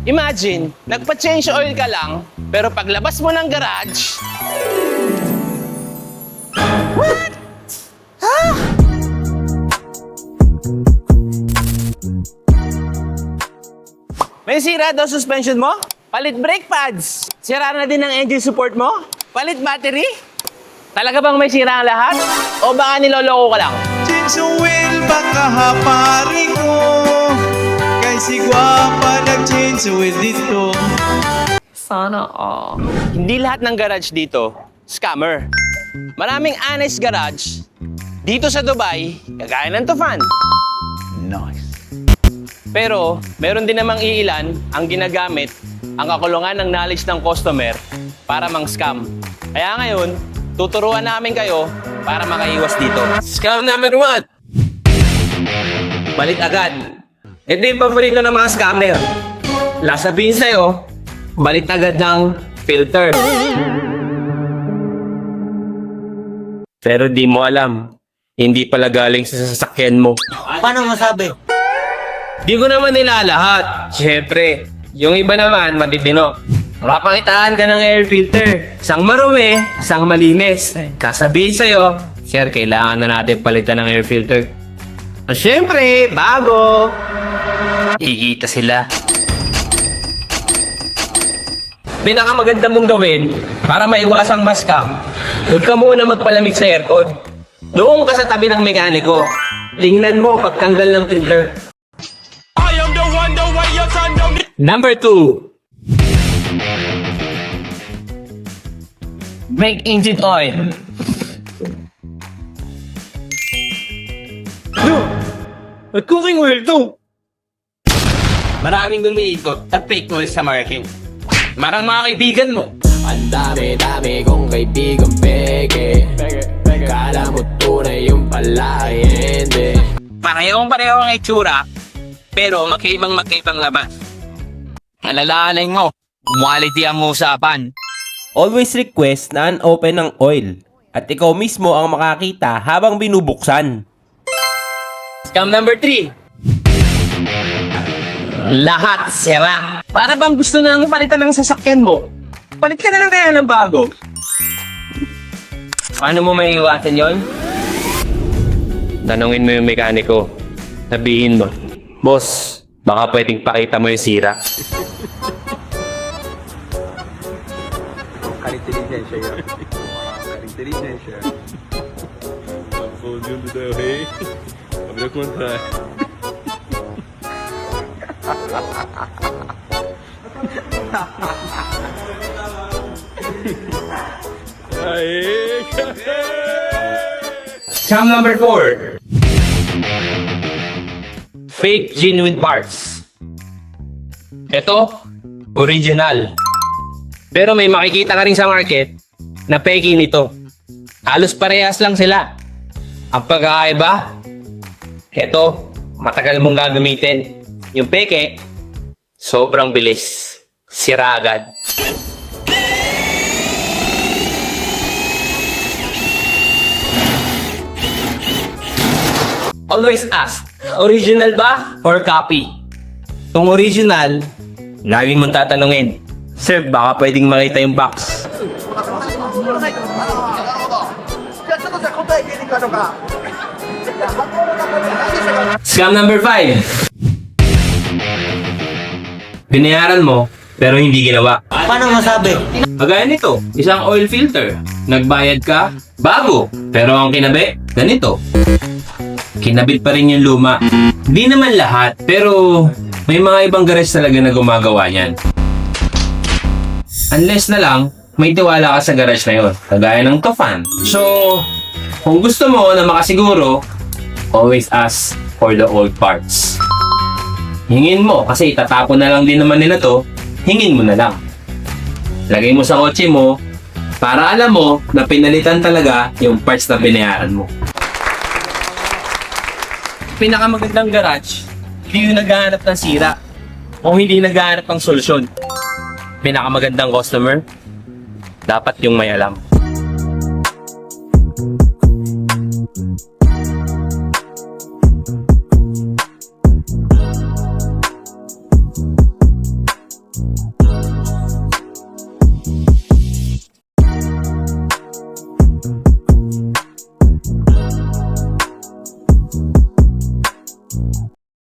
Imagine, nagpa-change oil ka lang, pero paglabas mo ng garage... What? May sira daw suspension mo? Palit brake pads. Sira na din ang engine support mo? Palit battery? Talaga bang may sira ang lahat? O baka niloloko ka lang? Change oil baka haparin ko. Kay si Guapa nag-change oil dito. Sana all. Hindi lahat ng garage dito, scammer. Maraming honest garage dito sa Dubai, kagaya ng Tufan. Nice. Pero, meron din namang iilan ang ginagamit ang kakulungan ng knowledge ng customer para mang-scam. Kaya ngayon, tuturuan namin kayo para makaiwas dito. Scam number 1. Balik agad. Ito yung paborito ng mga scammer. Lasabihin sa'yo, balik agad ng filter. Pero di mo alam, hindi pala galing sa sasakyan mo. Paano masabi? Di ko naman nila lahat. Siyempre, yung iba naman matitino. Mapapangitaan ka ng air filter. Isang marumi, isang malinis. Sasabihin sa'yo, Sir, kailangan na natin palitan ng air filter. At siyempre, bago. Hihita sila. Pinakamaganda mong gawin para maiwasang ma-scam, huwag ka muna magpalamig sa aircon. Doon ka sa tabi ng mekaniko. Tingnan mo pagtanggal ng filter. Number 2. Make engine oil. At cooking oil to. Maraming umiikot at fake oil sa market. Marang mga kaibigan mo. Ang dami-dami kong kaibigan peke. Kala mo tunay yung pala ay hindi. Parehong-pareho ang itsura, pero magkaibang labas. Alalahanin mo, quality ang usapan. Always request na unopen ng oil at ikaw mismo ang makakita habang binubuksan. Scam number 3. Lahat sira. Para bang gusto nang palitan ng sasakyan mo? Palit ka na lang kaya ng bago. Paano mo maiiwasan yon? Tanungin mo yung mekaniko. Sabihin mo, Boss, baka pwedeng pakita mo yung sira. Scam number 4. Fake genuine parts. Ito, original. Pero may makikita ka rin sa market na fake nito. Halos parehas lang sila. Ang pagkakaiba, ito, matagal mong gagamitin. Yung peke, sobrang bilis. Sira agad. Always ask, original ba or copy? Kung original, lagi mong tatanungin, Sir, baka pwedeng makita yung box. Scam number 5. Binayaran mo, pero hindi ginawa. Paano masabi? Kagaya nito, isang oil filter. Nagbayad ka, bago. Pero ang kinabi, ganito. Kinabit pa rin yung luma. Hindi naman lahat, pero may mga ibang garage talaga na gumagawa niyan. Unless na lang, may tiwala ka sa garage na yun. Kagaya ng Tufan. So, kung gusto mo na makasiguro, always ask for the old parts. Hingin mo, kasi itatapon na lang din naman nila to, hingin mo na lang. Lagay mo sa kotse mo, para alam mo na pinalitan talaga yung parts na binayaran mo. Pinakamagandang garage, hindi yung naghahanap ng sira o hindi naghahanap ng solusyon. Pinakamagandang customer, dapat yung may alam.